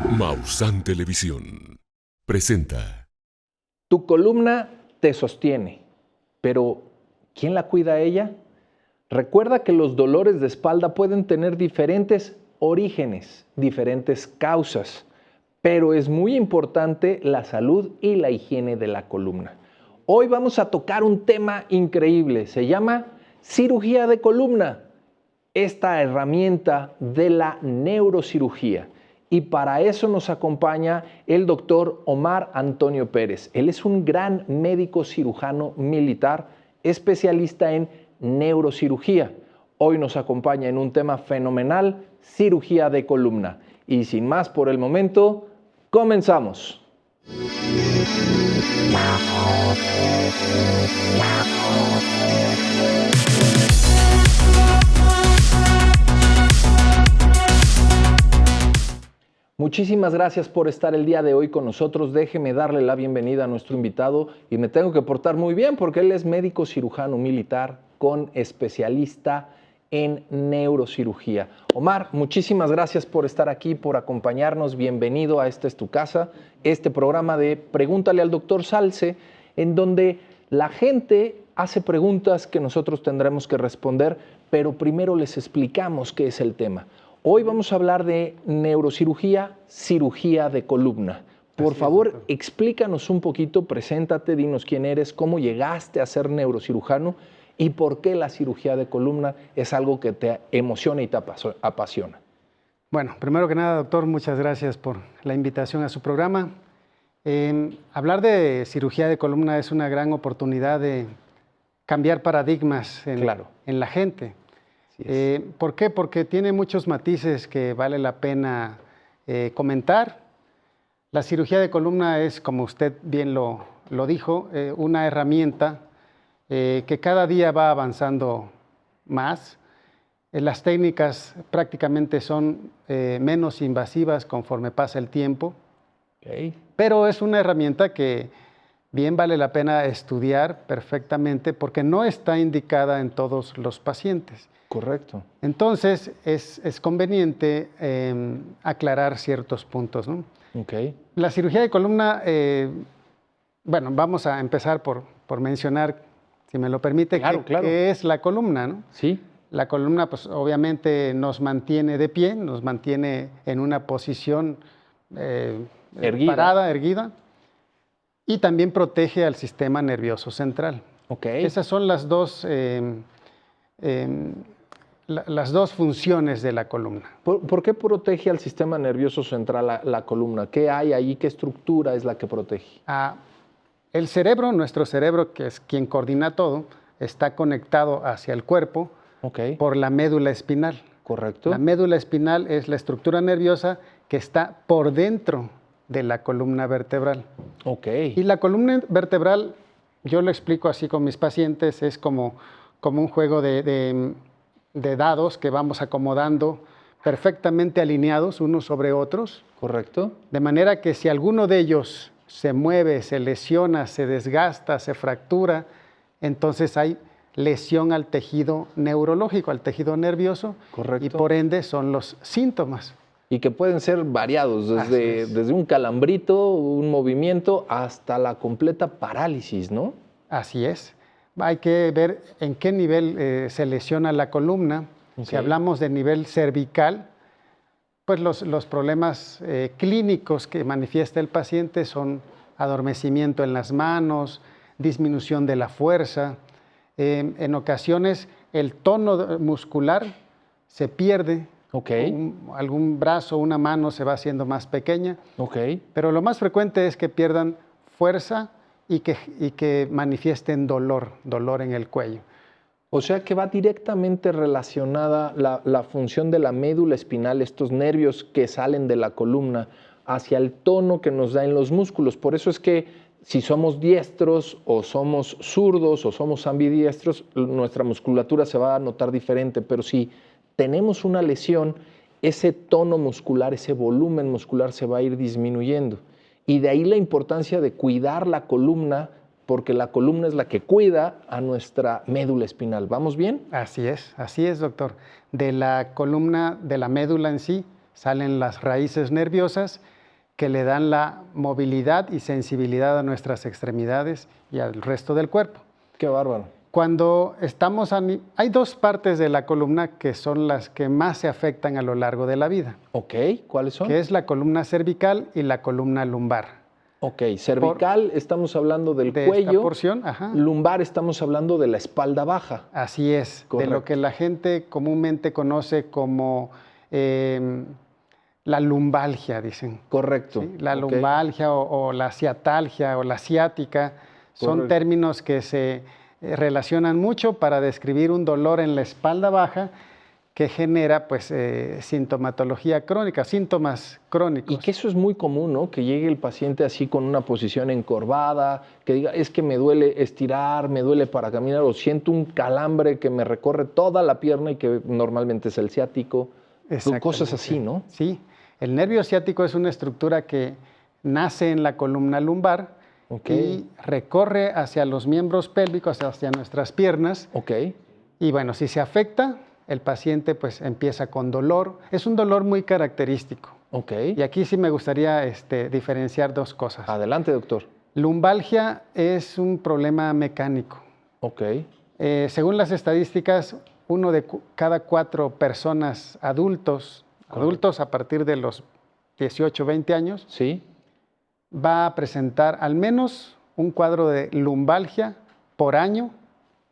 Maussan Televisión presenta. Tu columna te sostiene, pero ¿quién la cuida a ella? Recuerda que los dolores de espalda pueden tener diferentes orígenes, diferentes causas, pero es muy importante la salud y la higiene de la columna. Hoy vamos a tocar un tema increíble, se llama cirugía de columna, esta herramienta de la neurocirugía. Y para eso nos acompaña el doctor Omar Antonio Pérez. Él es un gran médico cirujano militar, especialista en neurocirugía. Hoy nos acompaña en un tema fenomenal, cirugía de columna. Y sin más por el momento, comenzamos. Muchísimas gracias por estar el día de hoy con nosotros. Déjeme darle la bienvenida a nuestro invitado y me tengo que portar muy bien porque él es médico cirujano militar con especialista en neurocirugía. Omar, muchísimas gracias por estar aquí, por acompañarnos. Bienvenido a Esta es tu casa, este programa de Pregúntale al Doctor Salce, en donde la gente hace preguntas que nosotros tendremos que responder, pero primero les explicamos qué es el tema. Hoy vamos a hablar de neurocirugía, cirugía de columna. Por favor, explícanos un poquito, preséntate, dinos quién eres, cómo llegaste a ser neurocirujano y por qué la cirugía de columna es algo que te emociona y te apasiona. Bueno, primero que nada, doctor, muchas gracias por la invitación a su programa. Hablar de cirugía de columna es una gran oportunidad de cambiar paradigmas en la gente. ¿Por qué? Porque tiene muchos matices que vale la pena comentar. La cirugía de columna es, como usted bien lo dijo, una herramienta que cada día va avanzando más. Las técnicas prácticamente son menos invasivas conforme pasa el tiempo, pero es una herramienta que bien vale la pena estudiar perfectamente porque no está indicada en todos los pacientes. Correcto. Entonces, es conveniente aclarar ciertos puntos, ¿no? La cirugía de columna, bueno, vamos a empezar por mencionar, si me lo permite, qué es la columna, ¿no? Sí. La columna, pues, obviamente nos mantiene de pie, nos mantiene en una posición parada, erguida, y también protege al sistema nervioso central. Esas son las dos funciones de la columna. ¿Por qué protege al sistema nervioso central la columna? ¿Qué hay ahí? ¿Qué estructura es la que protege? El cerebro, nuestro cerebro, que es quien coordina todo, está conectado hacia el cuerpo por la médula espinal. Correcto. La médula espinal es la estructura nerviosa que está por dentro de la columna vertebral. Y la columna vertebral, yo lo explico así con mis pacientes, es como un juego de dados que vamos acomodando perfectamente alineados unos sobre otros. Correcto. De manera que si alguno de ellos se mueve, se lesiona, se desgasta, se fractura, entonces hay lesión al tejido neurológico, al tejido nervioso. Correcto. Y por ende son los síntomas. Y que pueden ser variados, desde un calambrito, un movimiento, hasta la completa parálisis, ¿no? Así es. Hay que ver en qué nivel se lesiona la columna. Si hablamos de nivel cervical, pues los problemas clínicos que manifiesta el paciente son adormecimiento en las manos, disminución de la fuerza. En ocasiones el tono muscular se pierde. Algún brazo, una mano se va haciendo más pequeña. Pero lo más frecuente es que pierdan fuerza y que manifiesten dolor en el cuello. O sea que va directamente relacionada la función de la médula espinal, estos nervios que salen de la columna, hacia el tono que nos da en los músculos. Por eso es que si somos diestros o somos zurdos o somos ambidiestros, nuestra musculatura se va a notar diferente, pero si tenemos una lesión, ese tono muscular, ese volumen muscular se va a ir disminuyendo. Y de ahí la importancia de cuidar la columna, porque la columna es la que cuida a nuestra médula espinal. ¿Vamos bien? Así es, doctor. De la columna, de la médula en sí, salen las raíces nerviosas que le dan la movilidad y sensibilidad a nuestras extremidades y al resto del cuerpo. Qué bárbaro. Cuando estamos hay dos partes de la columna que son las que más se afectan a lo largo de la vida, Ok, ¿cuáles son? que es la columna cervical y la columna lumbar. Ok, cervical estamos hablando del De cuello, esta porción, ajá. lumbar estamos hablando de la espalda baja. Así es, de Correcto. lo que la gente comúnmente conoce como la lumbalgia, dicen. Correcto. ¿Sí? La ok. lumbalgia o la ciatalgia o la ciática son Correcto. términos que se relacionan mucho para describir un dolor en la espalda baja que genera pues sintomatología crónica, síntomas crónicos. Y que eso es muy común, ¿no? Que llegue el paciente así con una posición encorvada, que diga, es que me duele estirar, me duele para caminar, o siento un calambre que me recorre toda la pierna y que normalmente es el ciático. Cosas así, ¿no? Sí, el nervio ciático es una estructura que nace en la columna lumbar y recorre hacia los miembros pélvicos, hacia nuestras piernas. Ok. Y bueno, si se afecta, el paciente pues empieza con dolor. Es un dolor muy característico. Ok. Y aquí sí me gustaría diferenciar dos cosas. Adelante, doctor. Lumbalgia es un problema mecánico. Ok. Según las estadísticas, uno de cada 4 personas adultos a partir de los 18, 20 años, ¿Sí? va a presentar al menos un cuadro de lumbalgia por año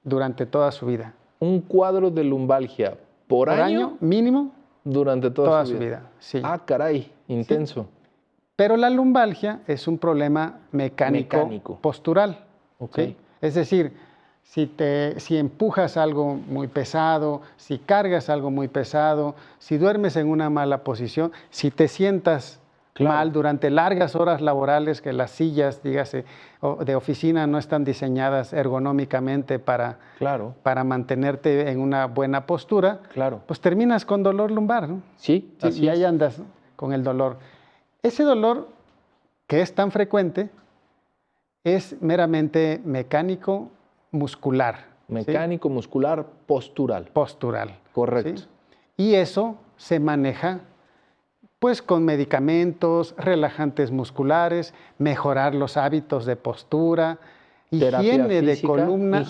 durante toda su vida. Un cuadro de lumbalgia por año mínimo durante toda su vida. Sí. Ah, caray, intenso. Sí. Pero la lumbalgia es un problema mecánico. Postural. Ok. ¿Sí? Es decir, si empujas algo muy pesado, si cargas algo muy pesado, si duermes en una mala posición, si te sientas mal durante largas horas laborales, que las sillas, dígase, de oficina no están diseñadas ergonómicamente para mantenerte en una buena postura, pues terminas con dolor lumbar, ¿no? Sí, así y ahí andas con el dolor. Ese dolor, que es tan frecuente, es meramente mecánico, muscular. Mecánico, muscular, postural. Postural. Correcto. ¿Sí? Y eso se maneja pues con medicamentos, relajantes musculares, mejorar los hábitos de postura, higiene de columna,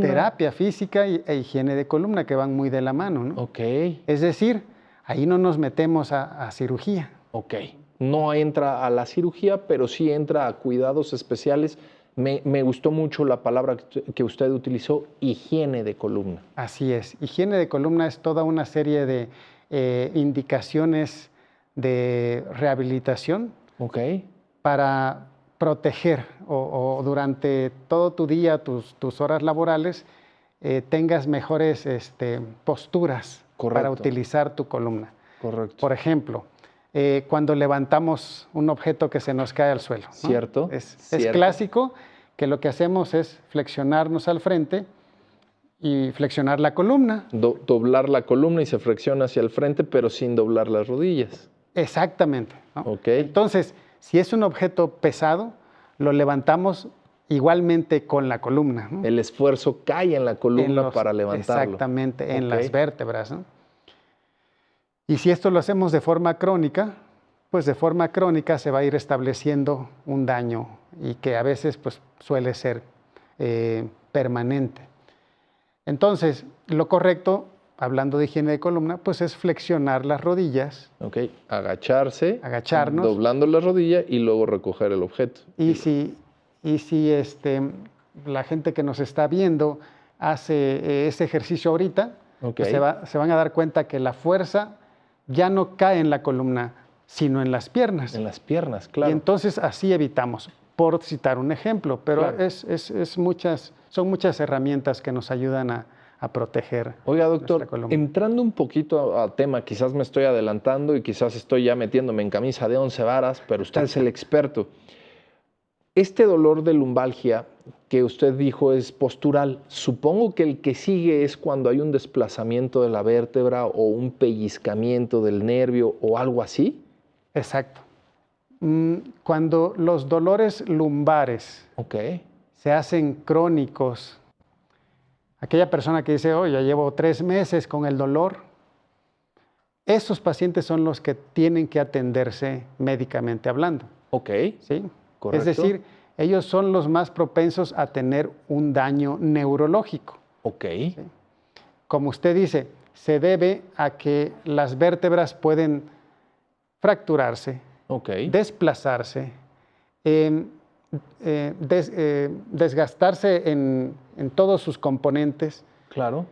terapia física e higiene de columna, que van muy de la mano, ¿no? Ok. Es decir, ahí no nos metemos a cirugía. Ok. No entra a la cirugía, pero sí entra a cuidados especiales. Me gustó mucho la palabra que usted utilizó, higiene de columna. Así es. Higiene de columna es toda una serie de indicaciones de rehabilitación para proteger o durante todo tu día, tus horas laborales, tengas mejores posturas para utilizar tu columna. Correcto. Por ejemplo, cuando levantamos un objeto que se nos cae al suelo, ¿no? Cierto. Es clásico que lo que hacemos es flexionarnos al frente y flexionar la columna. Doblar la columna y se flexiona hacia el frente, pero sin doblar las rodillas. Exactamente, ¿no? Ok. Entonces, si es un objeto pesado, lo levantamos igualmente con la columna, ¿no? El esfuerzo cae en la columna para levantarlo. Exactamente, en las vértebras, ¿no? Y si esto lo hacemos de forma crónica, pues de forma crónica se va a ir estableciendo un daño y que a veces pues, suele ser permanente. Entonces, lo correcto, hablando de higiene de columna, pues es flexionar las rodillas. Ok, agacharnos, doblando la rodilla y luego recoger el objeto. Y si la gente que nos está viendo hace ese ejercicio ahorita, pues se van a dar cuenta que la fuerza ya no cae en la columna, sino en las piernas. En las piernas, claro. Y entonces así evitamos, por citar un ejemplo, pero son muchas herramientas que nos ayudan a proteger. Oiga, doctor, entrando un poquito a tema, quizás me estoy adelantando y quizás estoy ya metiéndome en camisa de 11 varas, pero usted es el experto. Este dolor de lumbalgia que usted dijo es postural. Supongo que el que sigue es cuando hay un desplazamiento de la vértebra o un pellizcamiento del nervio o algo así. Exacto. Cuando los dolores lumbares se hacen crónicos, aquella persona que dice, oh, ya llevo 3 meses con el dolor, esos pacientes son los que tienen que atenderse médicamente hablando. Ok, ¿Sí? correcto. Es decir, ellos son los más propensos a tener un daño neurológico. ok, ¿Sí? Como usted dice, se debe a que las vértebras pueden fracturarse, ok, desplazarse, desgastarse en todos sus componentes, claro,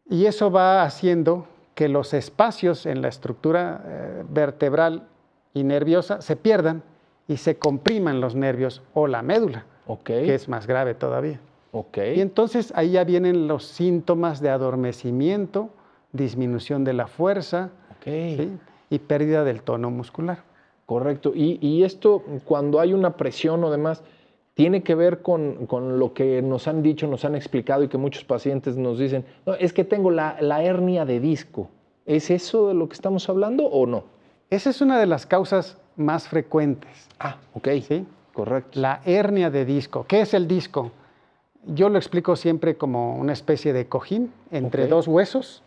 y eso va haciendo que los espacios en la estructura vertebral y nerviosa se pierdan y se compriman los nervios o la médula, ok, que es más grave todavía. ok, Y entonces ahí ya vienen los síntomas de adormecimiento, disminución de la fuerza, ok. ¿sí? Y pérdida del tono muscular. Correcto. Y esto, cuando hay una presión o demás, tiene que ver con lo que nos han dicho, nos han explicado y que muchos pacientes nos dicen, no, es que tengo la hernia de disco. ¿Es eso de lo que estamos hablando o no? Esa es una de las causas más frecuentes. Ah, ok. ¿Sí? Correcto. La hernia de disco. ¿Qué es el disco? Yo lo explico siempre como una especie de cojín entre Ok. dos huesos,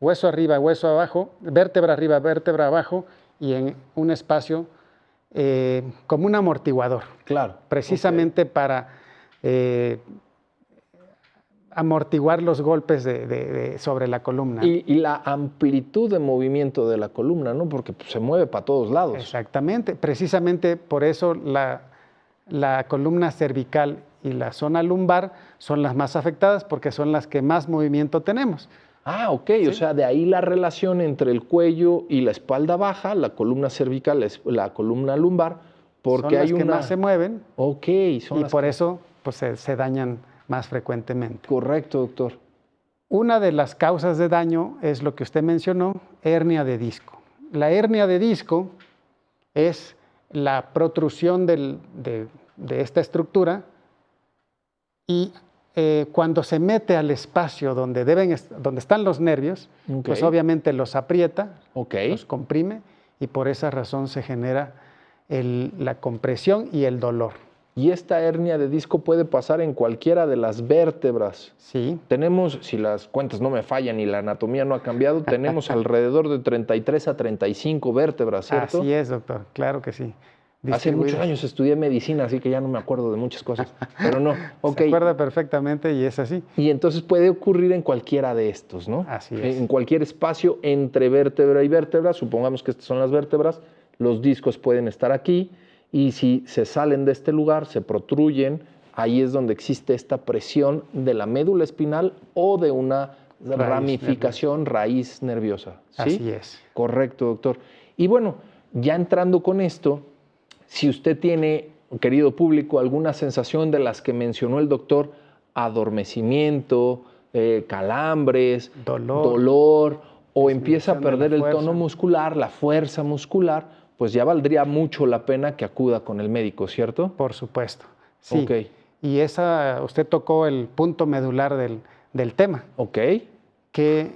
hueso arriba, hueso abajo, vértebra arriba, vértebra abajo, y en un espacio como un amortiguador, Claro. precisamente para amortiguar los golpes sobre la columna. Y la amplitud de movimiento de la columna, ¿no? Porque pues, se mueve para todos lados. Exactamente, precisamente por eso la columna cervical y la zona lumbar son las más afectadas porque son las que más movimiento tenemos. Ah, ok. Sí. O sea, de ahí la relación entre el cuello y la espalda baja, la columna cervical, la columna lumbar, porque son hay las que una... más se mueven Ok, son y las por que- eso pues, se dañan más frecuentemente. Correcto, doctor. Una de las causas de daño es lo que usted mencionó, hernia de disco. La hernia de disco es la protrusión de esta estructura y cuando se mete al espacio donde están los nervios, Ok. pues obviamente los aprieta, Ok. los comprime y por esa razón se genera la compresión y el dolor. Y esta hernia de disco puede pasar en cualquiera de las vértebras. Sí, Tenemos, si las cuentas no me fallan y la anatomía no ha cambiado, tenemos alrededor de 33 a 35 vértebras, ¿cierto? así es, doctor, claro que sí. Hace muchos Distribuidas. años estudié medicina, así que ya no me acuerdo de muchas cosas. Pero no, ok. Se acuerda perfectamente y es así. Y entonces puede ocurrir en cualquiera de estos, ¿no? Así es. En cualquier espacio entre vértebra y vértebra, supongamos que estas son las vértebras, los discos pueden estar aquí y si se salen de este lugar, se protruyen, ahí es donde existe esta presión de la médula espinal o de una ramificación, raíz nerviosa. ¿Sí? Así es. Correcto, doctor. Y bueno, ya entrando con esto, si usted tiene, querido público, alguna sensación de las que mencionó el doctor, adormecimiento, calambres, dolor o empieza a disminución de perder la el tono fuerza. muscular, la fuerza muscular, pues ya valdría mucho la pena que acuda con el médico, ¿cierto? Por supuesto. Sí. Ok. Y usted tocó el punto medular del tema, Ok, que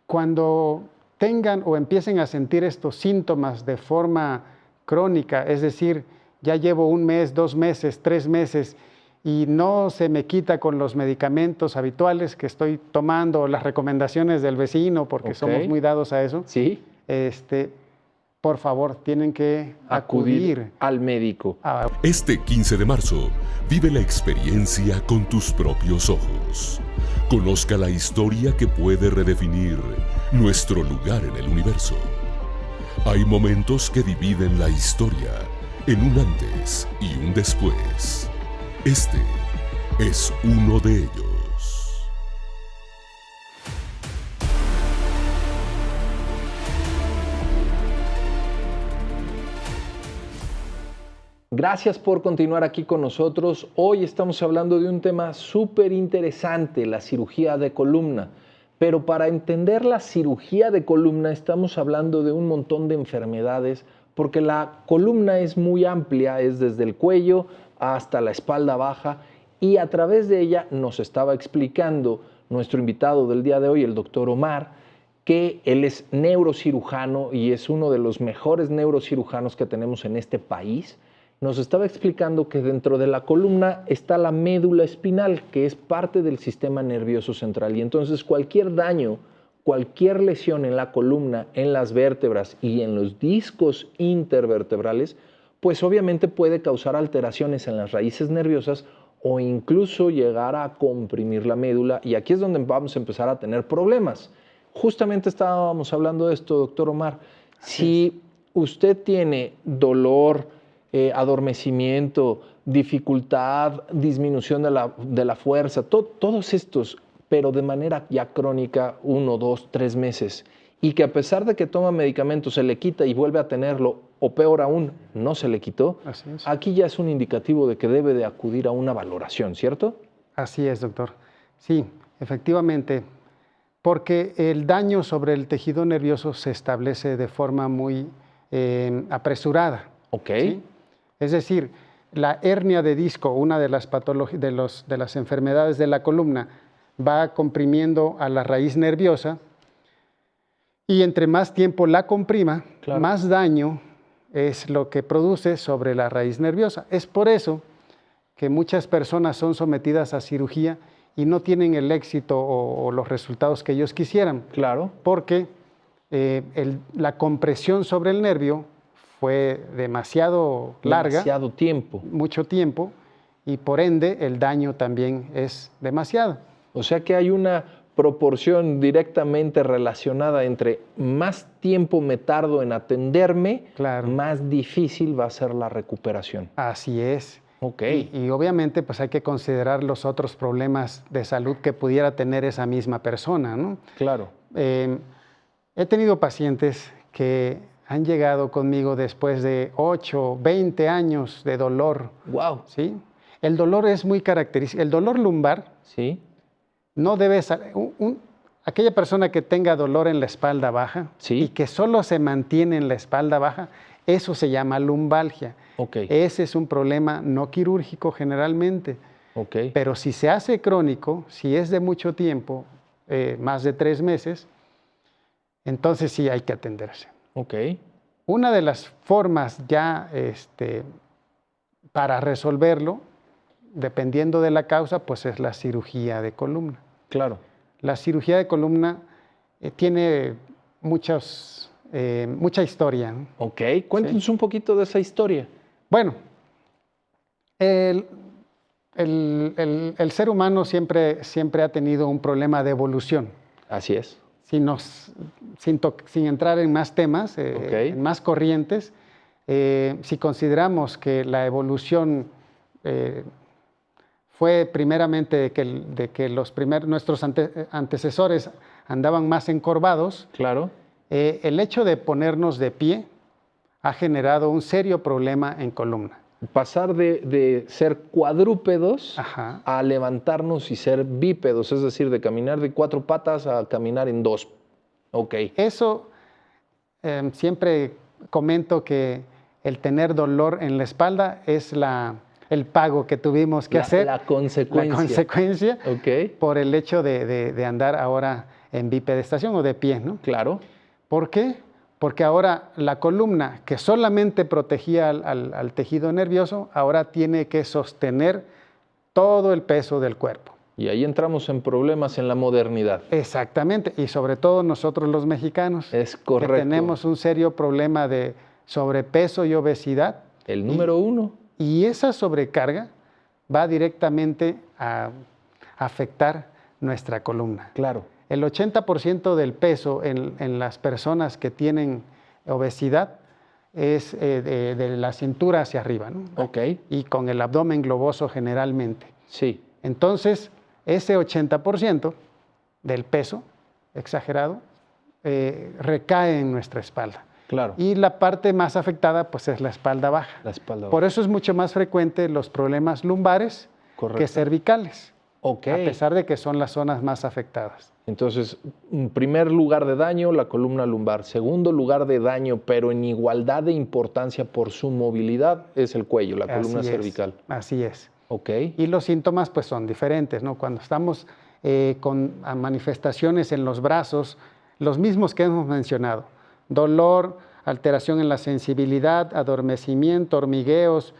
cuando tengan o empiecen a sentir estos síntomas de forma crónica, es decir, ya llevo 1 mes, 2 meses, 3 meses y no se me quita con los medicamentos habituales que estoy tomando, o las recomendaciones del vecino, porque Ok. somos muy dados a eso, sí, por favor, tienen que acudir al médico. a Este 15 de marzo, vive la experiencia con tus propios ojos. Conozca la historia que puede redefinir nuestro lugar en el universo. Hay momentos que dividen la historia en un antes y un después. Este es uno de ellos. Gracias por continuar aquí con nosotros. Hoy estamos hablando de un tema súper interesante, la cirugía de columna. Pero para entender la cirugía de columna estamos hablando de un montón de enfermedades porque la columna es muy amplia, es desde el cuello hasta la espalda baja y a través de ella nos estaba explicando nuestro invitado del día de hoy, el doctor Omar, que él es neurocirujano y es uno de los mejores neurocirujanos que tenemos en este país. Nos estaba explicando que dentro de la columna está la médula espinal, que es parte del sistema nervioso central. Y entonces cualquier daño, cualquier lesión en la columna, en las vértebras y en los discos intervertebrales, pues obviamente puede causar alteraciones en las raíces nerviosas o incluso llegar a comprimir la médula, y aquí es donde vamos a empezar a tener problemas. Justamente estábamos hablando de esto, doctor Omar. Si usted tiene dolor, adormecimiento, dificultad, disminución de la fuerza, todos estos, pero de manera ya crónica, 1, 2, 3 meses, y que a pesar de que toma medicamentos se le quita y vuelve a tenerlo, o peor aún, no se le quitó, aquí ya es un indicativo de que debe de acudir a una valoración, ¿cierto? Así es, doctor. Sí, efectivamente, porque el daño sobre el tejido nervioso se establece de forma muy apresurada. Ok. ¿Sí? Es decir, la hernia de disco, una de las patologías, de las enfermedades de la columna, va comprimiendo a la raíz nerviosa, y entre más tiempo la comprima, Claro. más daño es lo que produce sobre la raíz nerviosa. Es por eso que muchas personas son sometidas a cirugía y no tienen el éxito o los resultados que ellos quisieran. Claro. Porque la compresión sobre el nervio fue demasiado larga. Demasiado tiempo. Mucho tiempo, y por ende el daño también es demasiado. O sea que hay una proporción directamente relacionada entre más tiempo me tardo en atenderme, Claro. más difícil va a ser la recuperación. Así es. Ok. Y obviamente pues hay que considerar los otros problemas de salud que pudiera tener esa misma persona, ¿no? Claro. He tenido pacientes que han llegado conmigo después de 8, 20 años de dolor. Wow. ¿Sí? El dolor es muy característico. El dolor lumbar Sí. no debe ser... aquella persona que tenga dolor en la espalda baja Sí. y que solo se mantiene en la espalda baja, eso se llama lumbalgia. Ok. Ese es un problema no quirúrgico generalmente. Ok. Pero si se hace crónico, si es de mucho tiempo, más de 3 meses, entonces sí hay que atenderse. Ok. Una de las formas ya para resolverlo, dependiendo de la causa, pues es la cirugía de columna. Claro. La cirugía de columna tiene mucha historia, ¿no? Ok. Cuéntanos un poquito de esa historia. Bueno, el ser humano siempre ha tenido un problema de evolución. Así es. Sin entrar en más temas, en más corrientes, si consideramos que la evolución fue primeramente de que nuestros antecesores andaban más encorvados, Claro. el hecho de ponernos de pie ha generado un serio problema en columna. Pasar de ser cuadrúpedos Ajá. a levantarnos y ser bípedos, es decir, de caminar de 4 patas a caminar en 2. Ok. Eso siempre comento que el tener dolor en la espalda es el pago que tuvimos que hacer. La consecuencia. La consecuencia Ok. por el hecho de andar ahora en bipedestación o de pie, ¿no? Claro. ¿Por qué? Porque ahora la columna que solamente protegía al tejido nervioso, ahora tiene que sostener todo el peso del cuerpo. Y ahí entramos en problemas en la modernidad. Exactamente, y sobre todo nosotros los mexicanos, Es correcto. que tenemos un serio problema de sobrepeso y obesidad. El número 1. Y esa sobrecarga va directamente a afectar nuestra columna. Claro. El 80% del peso en las personas que tienen obesidad es de la cintura hacia arriba, ¿no? Ok. Y con el abdomen globoso generalmente. Sí. Entonces, ese 80% del peso exagerado recae en nuestra espalda. Claro. Y la parte más afectada pues es la espalda baja. La espalda Por baja. eso es mucho más frecuente los problemas lumbares Correcto. que cervicales, Ok. a pesar de que son las zonas más afectadas. Entonces, en primer lugar de daño, la columna lumbar. Segundo lugar de daño, pero en igualdad de importancia por su movilidad, es el cuello, la columna Así es, cervical. así es. Ok. Y los síntomas pues son diferentes, ¿no? Cuando estamos con manifestaciones en los brazos, los mismos que hemos mencionado: dolor, alteración en la sensibilidad, adormecimiento, hormigueos,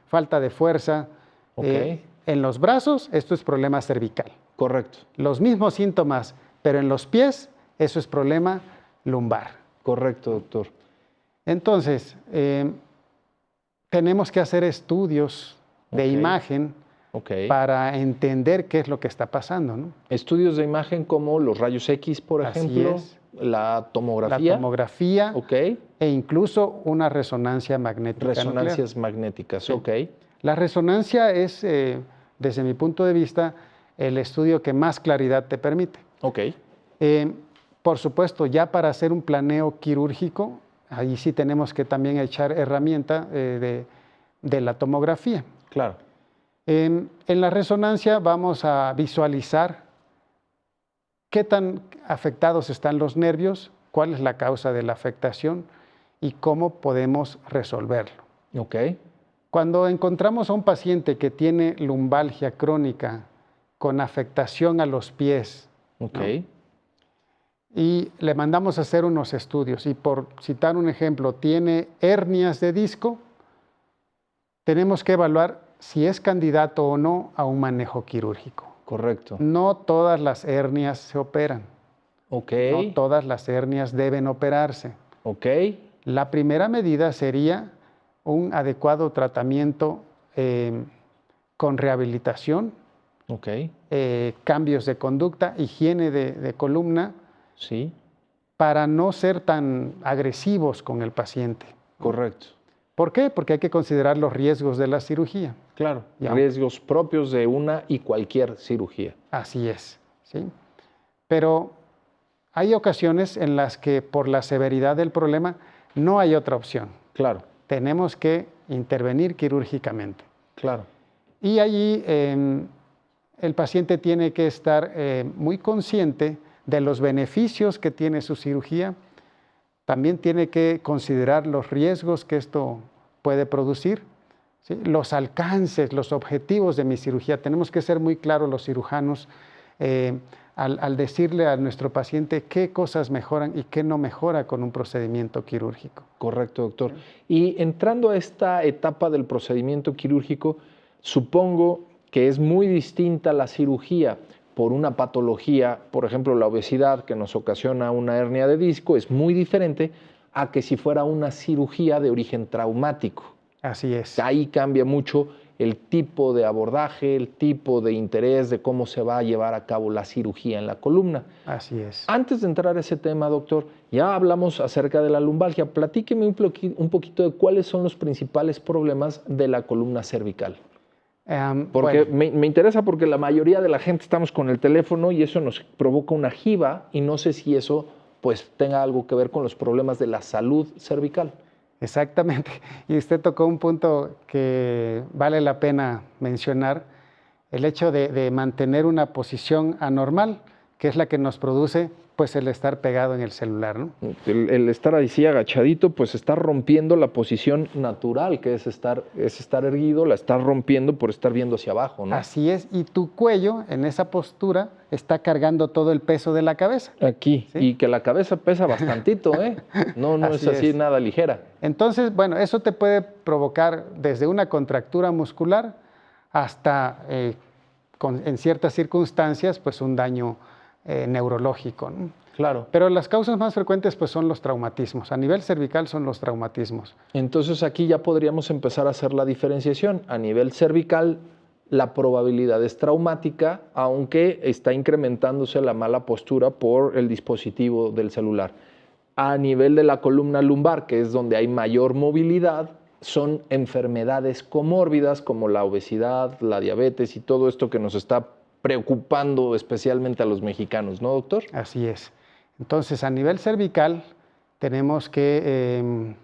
falta de fuerza. Ok. En los brazos, esto es problema cervical. Correcto. Los mismos síntomas pero en los pies eso es problema lumbar. Correcto, doctor. Entonces, tenemos que hacer estudios de imagen para entender qué es lo que está pasando, ¿no? Estudios de imagen como los rayos X, por ejemplo, la tomografía. La tomografía e incluso una resonancia magnética Resonancias nuclear. magnéticas, Sí. La resonancia es, desde mi punto de vista, el estudio que más claridad te permite. Por supuesto, ya para hacer un planeo quirúrgico, ahí sí tenemos que también echar herramienta de la tomografía. Claro. En la resonancia vamos a visualizar qué tan afectados están los nervios, cuál es la causa de la afectación y cómo podemos resolverlo. Cuando encontramos a un paciente que tiene lumbalgia crónica con afectación a los pies, ¿no? Y le mandamos a hacer unos estudios, y por citar un ejemplo, tiene hernias de disco, tenemos que evaluar si es candidato o no a un manejo quirúrgico. Correcto. No todas las hernias se operan. No todas las hernias deben operarse. La primera medida sería un adecuado tratamiento con rehabilitación, cambios de conducta, higiene de columna, para no ser tan agresivos con el paciente. Correcto. ¿Por qué? Porque hay que considerar los riesgos de la cirugía. Claro, riesgos propios de una y cualquier cirugía. Así es, ¿sí? Pero hay ocasiones en las que por la severidad del problema no hay otra opción. Claro. Tenemos que intervenir quirúrgicamente. Claro. Y allí el paciente tiene que estar muy consciente de los beneficios que tiene su cirugía. También tiene que considerar los riesgos que esto puede producir, ¿sí? Los alcances, los objetivos de mi cirugía. Tenemos que ser muy claros los cirujanos al decirle a nuestro paciente qué cosas mejoran y qué no mejora con un procedimiento quirúrgico. Correcto, doctor. Y entrando a esta etapa del procedimiento quirúrgico, supongo que es muy distinta la cirugía por una patología, por ejemplo, la obesidad que nos ocasiona una hernia de disco, es muy diferente a que si fuera una cirugía de origen traumático. Así es. Ahí cambia mucho el tipo de abordaje, el tipo de interés de cómo se va a llevar a cabo la cirugía en la columna. Así es. Antes de entrar a ese tema, doctor, ya hablamos acerca de la lumbalgia. Platíqueme un poquito de cuáles son los principales problemas de la columna cervical. Porque me interesa porque la mayoría de la gente estamos con el teléfono y eso nos provoca una jiba y no sé si eso pues tenga algo que ver con los problemas de la salud cervical. Exactamente. Y usted tocó un punto que vale la pena mencionar, el hecho de mantener una posición anormal, que es la que nos produce pues el estar pegado en el celular, ¿no? El estar así agachadito, pues está rompiendo la posición natural, que es estar erguido, la está rompiendo por estar viendo hacia abajo, ¿no? Así es, y tu cuello en esa postura está cargando todo el peso de la cabeza. Aquí, ¿sí? Y que la cabeza pesa bastantito, ¿eh? No es así nada ligera. Entonces, bueno, eso te puede provocar desde una contractura muscular hasta, en ciertas circunstancias, pues un daño neurológico, ¿no? Claro. Pero las causas más frecuentes pues son los traumatismos. A nivel cervical son los traumatismos. Entonces aquí ya podríamos empezar a hacer la diferenciación. A nivel cervical la probabilidad es traumática, aunque está incrementándose la mala postura por el dispositivo del celular. A nivel de la columna lumbar, que es donde hay mayor movilidad, son enfermedades comórbidas como la obesidad, la diabetes y todo esto que nos está preocupando especialmente a los mexicanos, ¿no, doctor? Así es. Entonces, a nivel cervical, tenemos que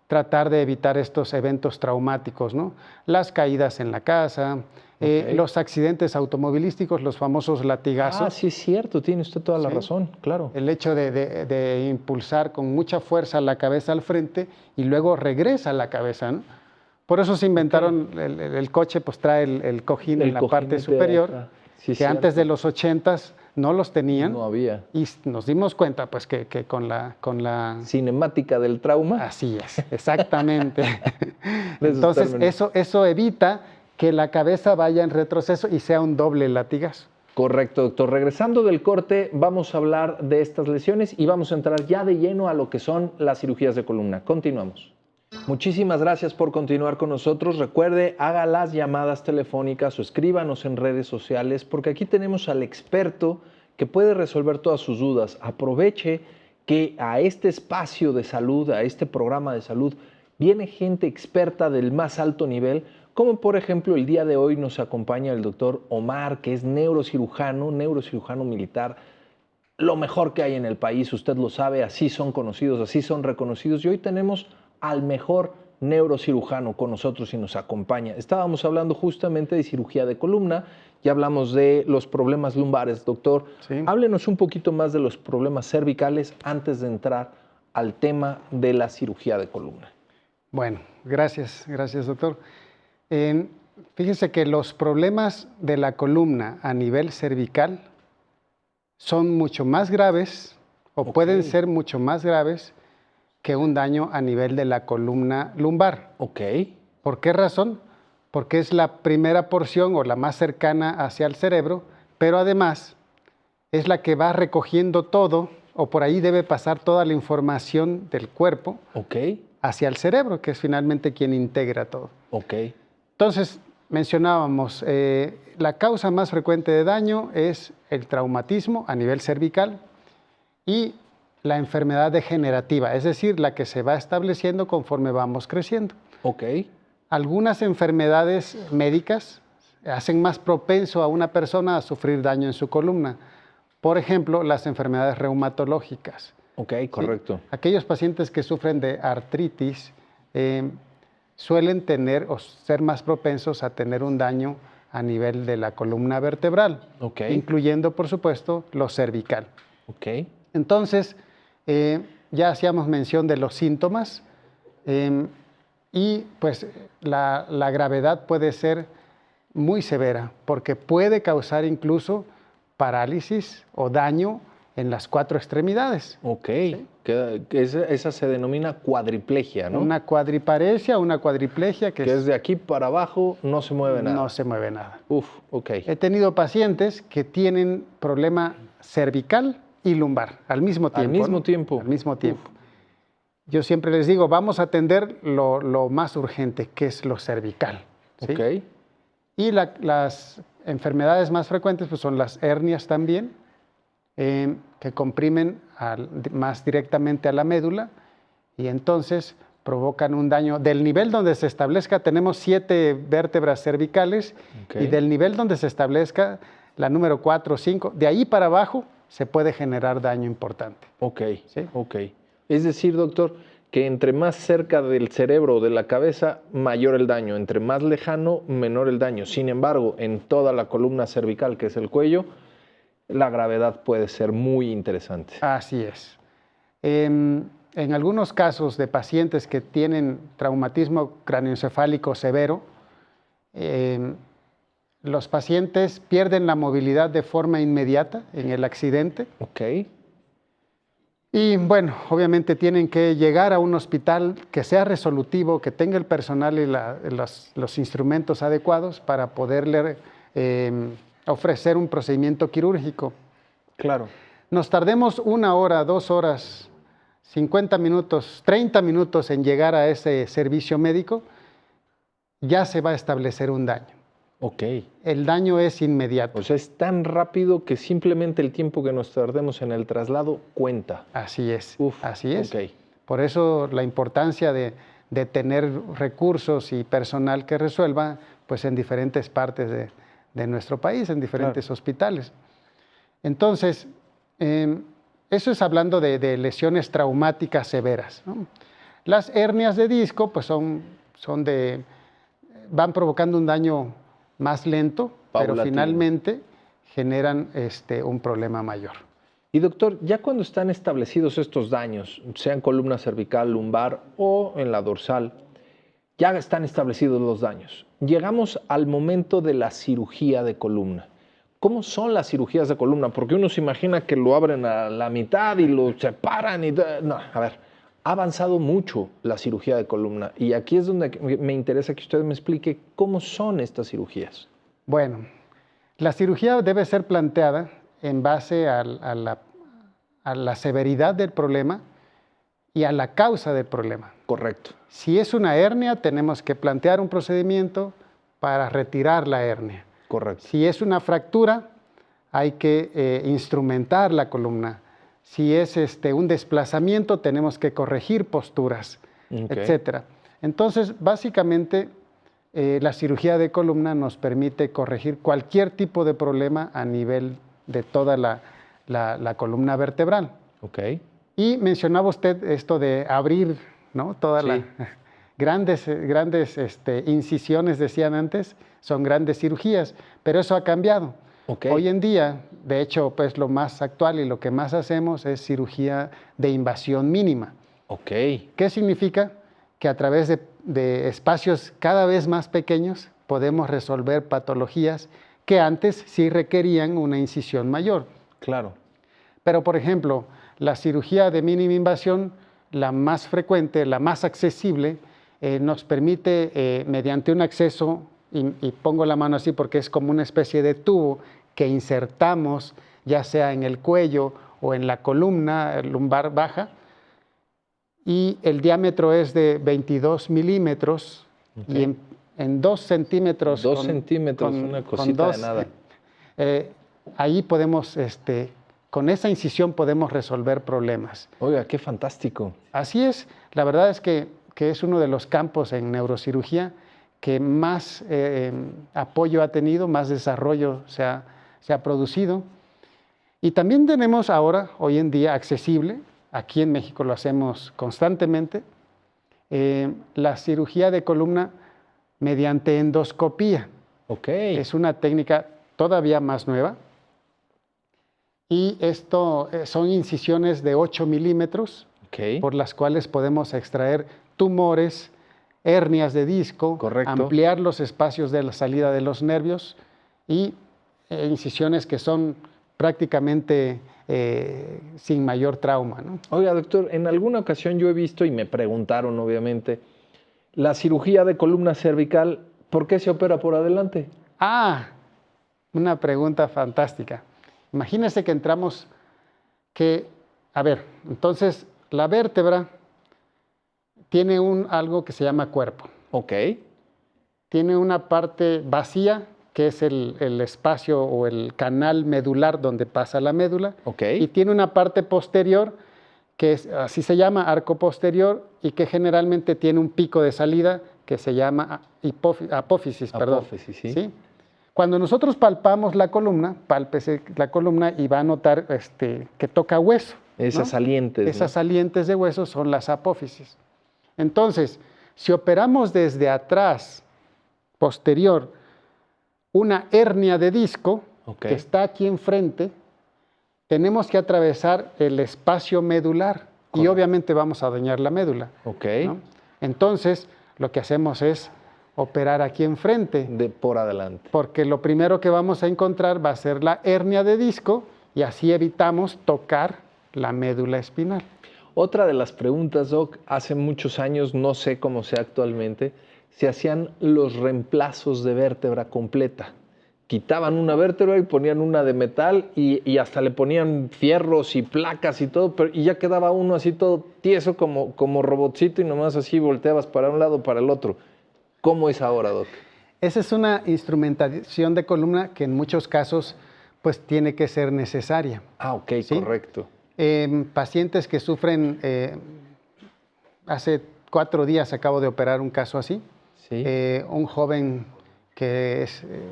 tratar de evitar estos eventos traumáticos, ¿no? Las caídas en la casa, los accidentes automovilísticos, los famosos latigazos. Ah, sí es cierto, tiene usted toda la razón, claro. El hecho de impulsar con mucha fuerza la cabeza al frente y luego regresa la cabeza, ¿no? Por eso se inventaron, el coche pues trae el cojín en la parte superior. Sí, que antes de los 80s no los tenían. No había. Y nos dimos cuenta pues que con la cinemática del trauma. Así es, exactamente. Entonces eso evita que la cabeza vaya en retroceso y sea un doble latigazo. Correcto, doctor. Regresando del corte, vamos a hablar de estas lesiones y vamos a entrar ya de lleno a lo que son las cirugías de columna. Continuamos. Muchísimas gracias por continuar con nosotros. Recuerde, haga las llamadas telefónicas o escríbanos en redes sociales, porque aquí tenemos al experto que puede resolver todas sus dudas. Aproveche que a este espacio de salud, a este programa de salud, viene gente experta del más alto nivel, como por ejemplo el día de hoy nos acompaña el doctor Omar, que es neurocirujano militar, lo mejor que hay en el país, usted lo sabe, así son conocidos, así son reconocidos, y hoy tenemos al mejor neurocirujano con nosotros y nos acompaña. Estábamos hablando justamente de cirugía de columna, ya hablamos de los problemas lumbares, doctor. Sí. Háblenos un poquito más de los problemas cervicales antes de entrar al tema de la cirugía de columna. Bueno, gracias doctor. Fíjense que los problemas de la columna a nivel cervical son mucho más graves o pueden ser mucho más graves que un daño a nivel de la columna lumbar. Ok. ¿Por qué razón? Porque es la primera porción o la más cercana hacia el cerebro, pero además es la que va recogiendo todo, o por ahí debe pasar toda la información del cuerpo hacia el cerebro, que es finalmente quien integra todo. Ok. Entonces, mencionábamos, la causa más frecuente de daño es el traumatismo a nivel cervical y la enfermedad degenerativa, es decir, la que se va estableciendo conforme vamos creciendo. Ok. Algunas enfermedades médicas hacen más propenso a una persona a sufrir daño en su columna. Por ejemplo, las enfermedades reumatológicas. Ok, correcto. ¿Sí? Aquellos pacientes que sufren de artritis suelen tener o ser más propensos a tener un daño a nivel de la columna vertebral, incluyendo, por supuesto, lo cervical. Ok. Entonces, ya hacíamos mención de los síntomas y pues la gravedad puede ser muy severa porque puede causar incluso parálisis o daño en las 4 extremidades. Ok, ¿sí? Esa se denomina cuadriplegia, ¿no? Una cuadriparesia, una cuadriplegia que es de aquí para abajo, no se mueve nada. No se mueve nada. Uf, ok. He tenido pacientes que tienen problema cervical y lumbar al mismo tiempo. Al mismo tiempo. Al mismo tiempo. Yo siempre les digo, vamos a atender lo más urgente, que es lo cervical. ¿Sí? Ok. Y las enfermedades más frecuentes pues, son las hernias también, que comprimen más directamente a la médula y entonces provocan un daño. Del nivel donde se establezca, tenemos 7 vértebras cervicales y del nivel donde se establezca la número 4 o 5, de ahí para abajo se puede generar daño importante. Ok, ¿Sí? Ok. Es decir, doctor, que entre más cerca del cerebro o de la cabeza, mayor el daño. Entre más lejano, menor el daño. Sin embargo, en toda la columna cervical, que es el cuello, la gravedad puede ser muy interesante. Así es. En algunos casos de pacientes que tienen traumatismo craneoencefálico severo, los pacientes pierden la movilidad de forma inmediata en el accidente. Ok. Y bueno, obviamente tienen que llegar a un hospital que sea resolutivo, que tenga el personal y los instrumentos adecuados para poderle ofrecer un procedimiento quirúrgico. Claro. Nos tardemos 1 hora, 2 horas, 50 minutos, 30 minutos en llegar a ese servicio médico, ya se va a establecer un daño. Ok. El daño es inmediato. O sea, es tan rápido que simplemente el tiempo que nos tardemos en el traslado cuenta. Así es. Uf, así es. Okay. Por eso la importancia de tener recursos y personal que resuelva pues, en diferentes partes de nuestro país, en diferentes hospitales. Entonces, eso es hablando de lesiones traumáticas severas, ¿no? Las hernias de disco pues van provocando un daño más lento, pero finalmente generan un problema mayor. Y doctor, ya cuando están establecidos estos daños, sea en columna cervical, lumbar o en la dorsal, ya están establecidos los daños. Llegamos al momento de la cirugía de columna. ¿Cómo son las cirugías de columna? Porque uno se imagina que lo abren a la mitad y lo separan y... No, a ver, ha avanzado mucho la cirugía de columna y aquí es donde me interesa que usted me explique cómo son estas cirugías. Bueno, La cirugía debe ser planteada en base a la severidad del problema y a la causa del problema. Correcto. Si es una hernia, tenemos que plantear un procedimiento para retirar la hernia. Correcto. Si es una fractura, hay que instrumentar la columna. Si es un desplazamiento, tenemos que corregir posturas, etc. Entonces, básicamente, la cirugía de columna nos permite corregir cualquier tipo de problema a nivel de toda la columna vertebral. Okay. Y mencionaba usted esto de abrir, ¿no? Todas las grandes incisiones, decían antes, son grandes cirugías, pero eso ha cambiado. Okay. Hoy en día, de hecho, pues lo más actual y lo que más hacemos es cirugía de invasión mínima. Okay. ¿Qué significa? Que a través de espacios cada vez más pequeños podemos resolver patologías que antes sí requerían una incisión mayor. Claro. Pero, por ejemplo, la cirugía de mínima invasión, la más frecuente, la más accesible, nos permite, mediante un acceso, y pongo la mano así porque es como una especie de tubo que insertamos, ya sea en el cuello o en la columna lumbar baja, y el diámetro es de 22 milímetros, y en 2 centímetros. 2 centímetros, una cosita de nada. Ahí podemos, con esa incisión podemos resolver problemas. Oiga, qué fantástico. Así es, la verdad es que es uno de los campos en neurocirugía que más apoyo ha tenido, más desarrollo se ha producido. Y también tenemos ahora, hoy en día, accesible, aquí en México lo hacemos constantemente, la cirugía de columna mediante endoscopía. Okay. Es una técnica todavía más nueva. Y esto son incisiones de 8 milímetros, por las cuales podemos extraer tumores, hernias de disco, ampliar los espacios de la salida de los nervios y incisiones que son prácticamente sin mayor trauma, ¿no? Oiga, doctor, en alguna ocasión yo he visto, y me preguntaron obviamente, la cirugía de columna cervical, ¿por qué se opera por adelante? Ah, una pregunta fantástica. Imagínense que entramos entonces la vértebra tiene algo que se llama cuerpo. Ok. Tiene una parte vacía, que es el espacio o el canal medular donde pasa la médula. Ok. Y tiene una parte posterior, que así se llama arco posterior, y que generalmente tiene un pico de salida que se llama apófisis. Apófisis, ¿sí? Cuando nosotros palpamos la columna, pálpese la columna y va a notar que toca hueso. Esas salientes. Esas salientes de hueso son las apófisis. Entonces, si operamos desde atrás, posterior, una hernia de disco que está aquí enfrente, tenemos que atravesar el espacio medular y obviamente vamos a dañar la médula. ¿No? Entonces, lo que hacemos es operar aquí enfrente. Por adelante. Porque lo primero que vamos a encontrar va a ser la hernia de disco y así evitamos tocar la médula espinal. Otra de las preguntas, Doc, hace muchos años, no sé cómo sea actualmente, se hacían los reemplazos de vértebra completa. Quitaban una vértebra y ponían una de metal y hasta le ponían fierros y placas y todo, y ya quedaba uno así todo tieso como robotcito y nomás así volteabas para un lado para el otro. ¿Cómo es ahora, Doc? Esa es una instrumentación de columna que en muchos casos pues tiene que ser necesaria. Ah, ok, ¿sí? Correcto. Pacientes que sufren, hace 4 días acabo de operar un caso así. ¿Sí? Un joven que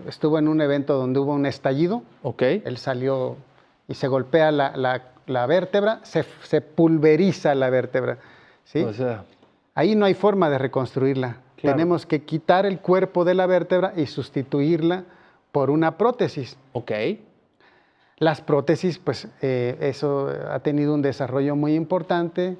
estuvo en un evento donde hubo un estallido. Okay. Él salió y se golpea la vértebra, se pulveriza la vértebra. ¿Sí? O sea, ahí no hay forma de reconstruirla. Claro. Tenemos que quitar el cuerpo de la vértebra y sustituirla por una prótesis. Ok. Las prótesis, pues eso ha tenido un desarrollo muy importante.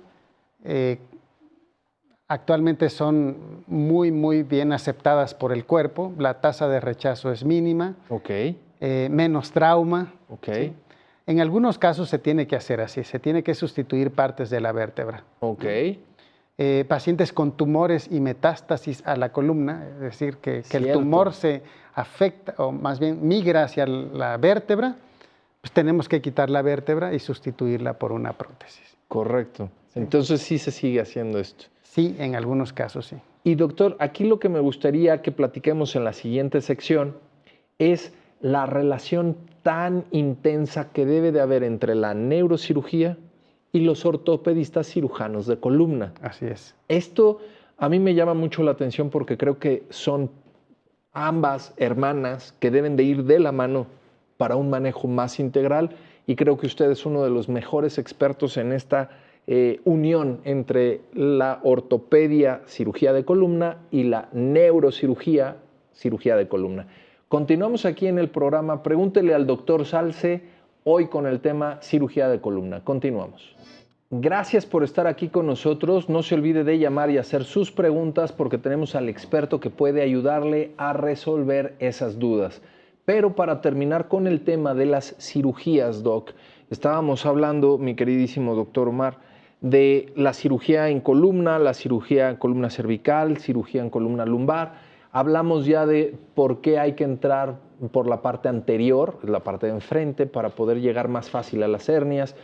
Actualmente son muy bien aceptadas por el cuerpo. La tasa de rechazo es mínima. Ok. Menos trauma. Ok. ¿Sí? En algunos casos se tiene que hacer así, se tiene que sustituir partes de la vértebra. Ok. pacientes con tumores y metástasis a la columna, es decir, que el tumor se afecta, o más bien migra hacia la vértebra, pues tenemos que quitar la vértebra y sustituirla por una prótesis. Correcto. Entonces sí se sigue haciendo esto. Sí, en algunos casos sí. Y doctor, aquí lo que me gustaría que platiquemos en la siguiente sección es la relación tan intensa que debe de haber entre la neurocirugía y los ortopedistas cirujanos de columna. Así es. Esto a mí me llama mucho la atención porque creo que son ambas hermanas que deben de ir de la mano para un manejo más integral, y creo que usted es uno de los mejores expertos en esta unión entre la ortopedia, cirugía de columna, y la neurocirugía, cirugía de columna. Continuamos aquí en el programa Pregúntele al doctor Salce, hoy con el tema cirugía de columna. Continuamos. Gracias por estar aquí con nosotros. No se olvide de llamar y hacer sus preguntas porque tenemos al experto que puede ayudarle a resolver esas dudas. Pero para terminar con el tema de las cirugías, Doc, estábamos hablando, mi queridísimo doctor Omar, de la cirugía en columna, la cirugía en columna cervical, cirugía en columna lumbar. Hablamos ya de por qué hay que entrar por la parte anterior, la parte de enfrente, para poder llegar más fácil a las hernias.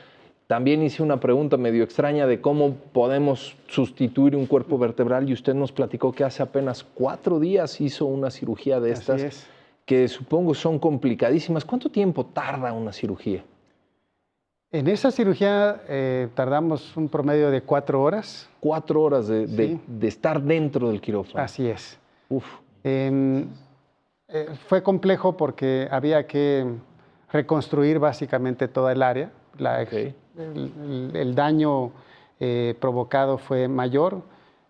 También hice una pregunta medio extraña de cómo podemos sustituir un cuerpo vertebral y usted nos platicó que hace apenas 4 días hizo una cirugía de estas. Así es. Que supongo son complicadísimas. ¿Cuánto tiempo tarda una cirugía? En esa cirugía tardamos un promedio de 4 horas. 4 horas Sí. de estar dentro del quirófano. Así es. Uf. Fue complejo porque había que reconstruir básicamente toda el área. Okay. El daño provocado fue mayor.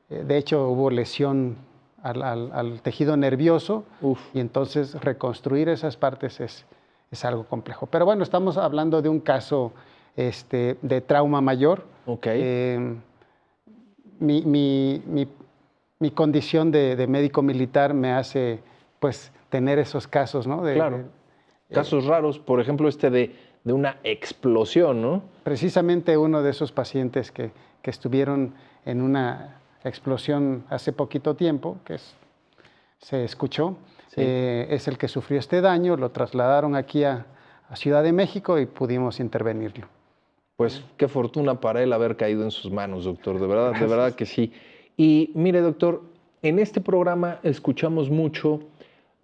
De hecho, hubo lesión al tejido nervioso. Uf. Y entonces reconstruir esas partes es algo complejo. Pero bueno, estamos hablando de un caso de trauma mayor. Okay. Mi condición de médico militar me hace pues tener esos casos, ¿no? Claro. Casos raros, por ejemplo, de una explosión, ¿no? Precisamente uno de esos pacientes que estuvieron en una explosión hace poquito tiempo, se escuchó, Sí. es el que sufrió este daño, lo trasladaron aquí a Ciudad de México y pudimos intervenirlo. Pues qué fortuna para él haber caído en sus manos, doctor, de verdad que sí. Y mire, doctor, en este programa escuchamos mucho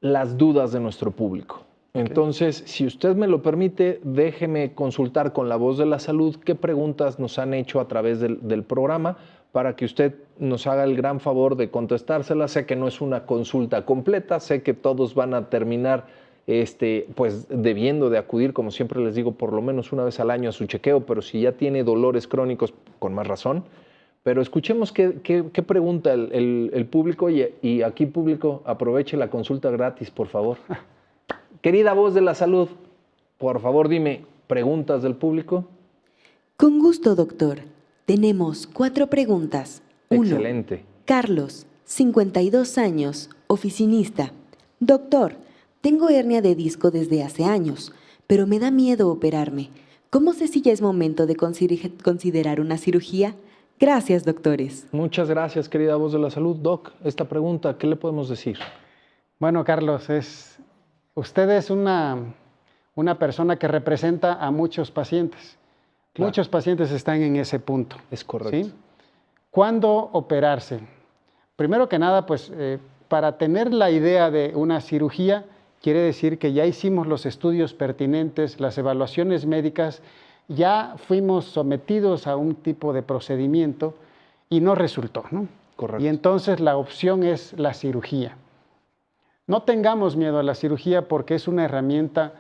las dudas de nuestro público. Entonces, si usted me lo permite, déjeme consultar con la Voz de la Salud qué preguntas nos han hecho a través del programa para que usted nos haga el gran favor de contestárselas. Sé que no es una consulta completa, sé que todos van a terminar pues debiendo de acudir, como siempre les digo, por lo menos una vez al año a su chequeo, pero si ya tiene dolores crónicos, con más razón. Pero escuchemos qué pregunta el público y aquí, público, aproveche la consulta gratis, por favor. Querida Voz de la Salud, por favor dime, ¿preguntas del público? Con gusto, doctor. Tenemos 4 preguntas. 1. Excelente. Carlos, 52 años, oficinista. Doctor, tengo hernia de disco desde hace años, pero me da miedo operarme. ¿Cómo sé si ya es momento de considerar una cirugía? Gracias, doctores. Muchas gracias, querida Voz de la Salud. Doc, esta pregunta, ¿qué le podemos decir? Bueno, Carlos, usted es una persona que representa a muchos pacientes. Claro. Muchos pacientes están en ese punto. Es correcto. ¿Sí? ¿Cuándo operarse? Primero que nada, pues para tener la idea de una cirugía, quiere decir que ya hicimos los estudios pertinentes, las evaluaciones médicas, ya fuimos sometidos a un tipo de procedimiento y no resultó, ¿no? Correcto. Y entonces la opción es la cirugía. No tengamos miedo a la cirugía porque es una herramienta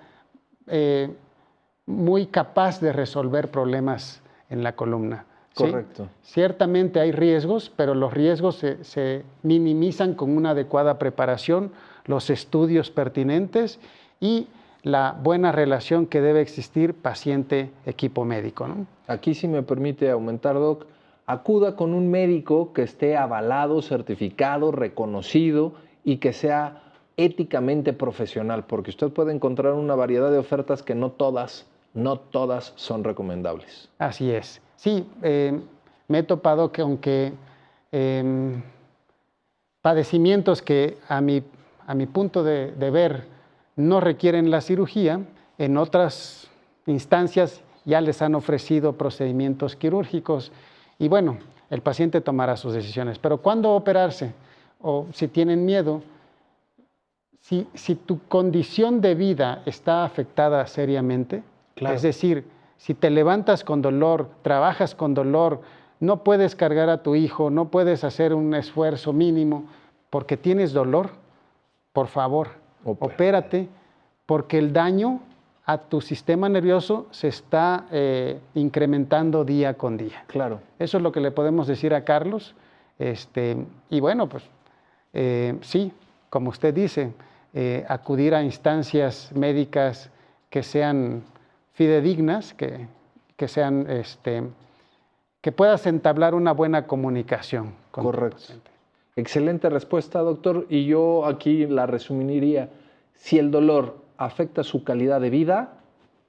muy capaz de resolver problemas en la columna. ¿Sí? Correcto. Ciertamente hay riesgos, pero los riesgos se minimizan con una adecuada preparación, los estudios pertinentes y la buena relación que debe existir paciente-equipo médico, ¿no? Aquí, si me permite aumentar, Doc, acuda con un médico que esté avalado, certificado, reconocido y que sea éticamente profesional, porque usted puede encontrar una variedad de ofertas que no todas son recomendables. Así es. Sí, me he topado que aunque padecimientos que a mi punto de ver no requieren la cirugía, en otras instancias ya les han ofrecido procedimientos quirúrgicos y bueno, el paciente tomará sus decisiones. Pero ¿cuándo operarse? O si tienen miedo, si tu condición de vida está afectada seriamente, Claro. es decir, si te levantas con dolor, trabajas con dolor, no puedes cargar a tu hijo, no puedes hacer un esfuerzo mínimo porque tienes dolor, por favor, opérate, porque el daño a tu sistema nervioso se está incrementando día con día. Claro. Eso es lo que le podemos decir a Carlos. Y bueno, pues sí, como usted dice, acudir a instancias médicas que sean fidedignas, que sean, que puedas entablar una buena comunicación con tu paciente. Excelente respuesta, doctor. Y yo aquí la resumiría. Si el dolor afecta su calidad de vida,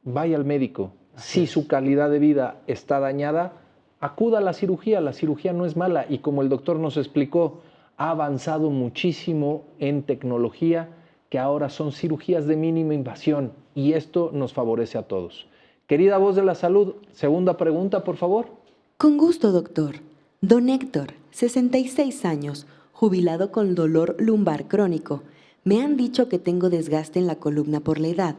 vaya al médico. Si su calidad de vida está dañada, acuda a la cirugía. La cirugía no es mala y como el doctor nos explicó, ha avanzado muchísimo en tecnología, que ahora son cirugías de mínima invasión y esto nos favorece a todos. Querida voz de la salud, segunda pregunta, por favor. Con gusto, doctor. Don Héctor, 66 años, jubilado con dolor lumbar crónico. Me han dicho que tengo desgaste en la columna por la edad.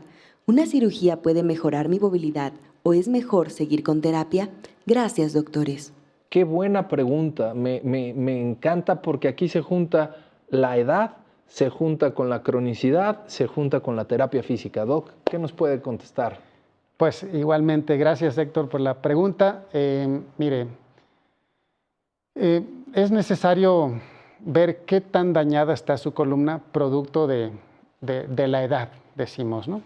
¿Una cirugía puede mejorar mi movilidad o es mejor seguir con terapia? Gracias, doctores. Qué buena pregunta. Me encanta porque aquí se junta la edad, se junta con la cronicidad, se junta con la terapia física. Doc, ¿qué nos puede contestar? Pues igualmente, gracias Héctor por la pregunta. Mire, es necesario ver qué tan dañada está su columna producto de la edad, decimos, ¿no?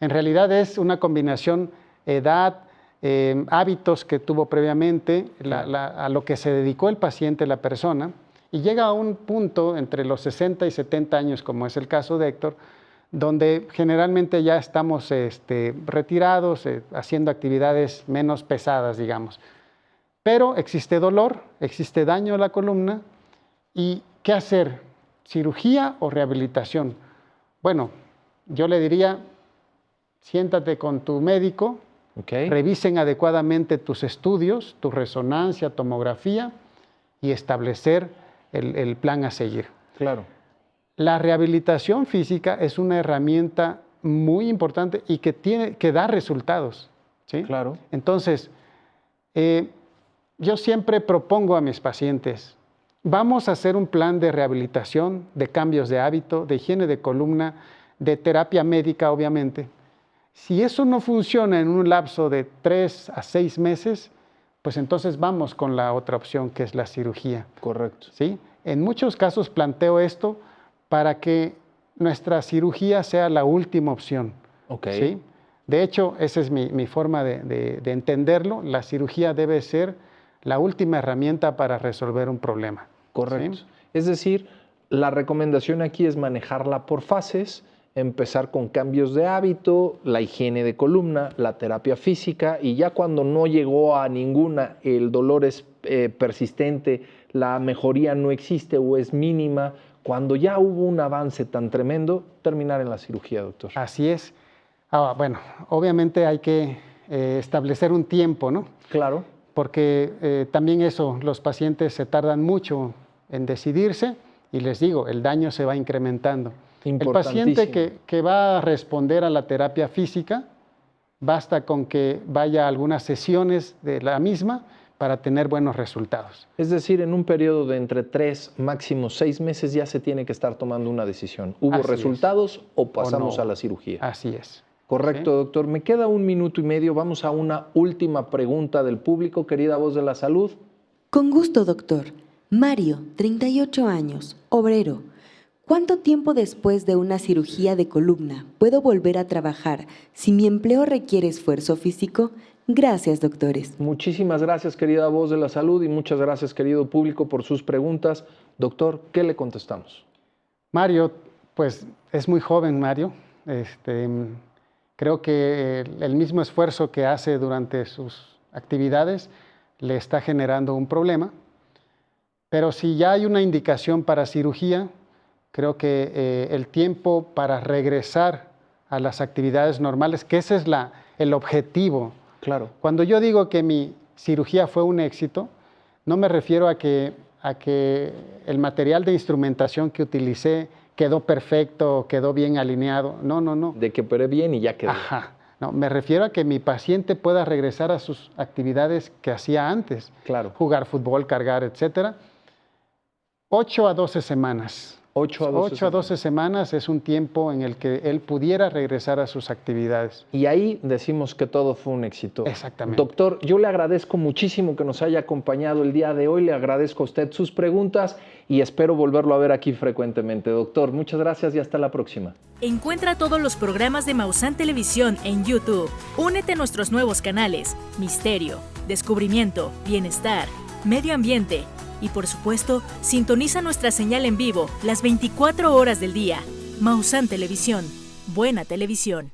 En realidad es una combinación edad, hábitos que tuvo previamente, a lo que se dedicó el paciente, la persona, y llega a un punto entre los 60 y 70 años, como es el caso de Héctor, donde generalmente ya estamos retirados, haciendo actividades menos pesadas, digamos. Pero existe dolor, existe daño a la columna, ¿y qué hacer? ¿Cirugía o rehabilitación? Bueno, yo le diría, siéntate con tu médico, revisen adecuadamente tus estudios, tu resonancia, tomografía y establecer el plan a seguir. Claro. La rehabilitación física es una herramienta muy importante y que da resultados, ¿sí? Claro. Entonces, yo siempre propongo a mis pacientes, vamos a hacer un plan de rehabilitación, de cambios de hábito, de higiene de columna, de terapia médica, obviamente. Si eso no funciona en un lapso de 3 a 6 meses, pues entonces vamos con la otra opción, que es la cirugía. Correcto. ¿Sí? En muchos casos planteo esto para que nuestra cirugía sea la última opción. ¿Sí? De hecho, esa es mi forma de entenderlo. La cirugía debe ser la última herramienta para resolver un problema. Correcto. ¿Sí? Es decir, la recomendación aquí es manejarla por fases, empezar con cambios de hábito, la higiene de columna, la terapia física y ya cuando no llegó a ninguna, el dolor es persistente, la mejoría no existe o es mínima, cuando ya hubo un avance tan tremendo, terminar en la cirugía, doctor. Así es. Bueno, obviamente hay que establecer un tiempo, ¿no? Claro. Porque también eso, los pacientes se tardan mucho en decidirse y les digo, el daño se va incrementando. El paciente que va a responder a la terapia física, basta con que vaya a algunas sesiones de la misma para tener buenos resultados. Es decir, en un periodo de entre 3, máximo 6 meses ya se tiene que estar tomando una decisión. ¿Hubo resultados o pasamos a la cirugía? Así es. Correcto, ¿sí? Doctor. Me queda 1 minuto y medio. Vamos a una última pregunta del público. Querida voz de la salud. Con gusto, doctor. Mario, 38 años, obrero. ¿Cuánto tiempo después de una cirugía de columna puedo volver a trabajar si mi empleo requiere esfuerzo físico? Gracias, doctores. Muchísimas gracias, querida voz de la salud, y muchas gracias, querido público, por sus preguntas. Doctor, ¿qué le contestamos? Mario, pues es muy joven, Mario. Creo que el mismo esfuerzo que hace durante sus actividades le está generando un problema. Pero si ya hay una indicación para cirugía, creo que el tiempo para regresar a las actividades normales, que ese es el objetivo. Claro. Cuando yo digo que mi cirugía fue un éxito, no me refiero a que el material de instrumentación que utilicé quedó perfecto, quedó bien alineado. No, no, no. De que operé bien y ya quedó. Ajá. No, me refiero a que mi paciente pueda regresar a sus actividades que hacía antes. Claro. Jugar fútbol, cargar, etcétera. 8 a 12 semanas. 8 a 12 semanas es un tiempo en el que él pudiera regresar a sus actividades. Y ahí decimos que todo fue un éxito. Exactamente. Doctor, yo le agradezco muchísimo que nos haya acompañado el día de hoy. Le agradezco a usted sus preguntas y espero volverlo a ver aquí frecuentemente. Doctor, muchas gracias y hasta la próxima. Encuentra todos los programas de Maussan Televisión en YouTube. Únete a nuestros nuevos canales: Misterio, Descubrimiento, Bienestar, Medio Ambiente. Y por supuesto, sintoniza nuestra señal en vivo las 24 horas del día. Maussan Televisión. Buena televisión.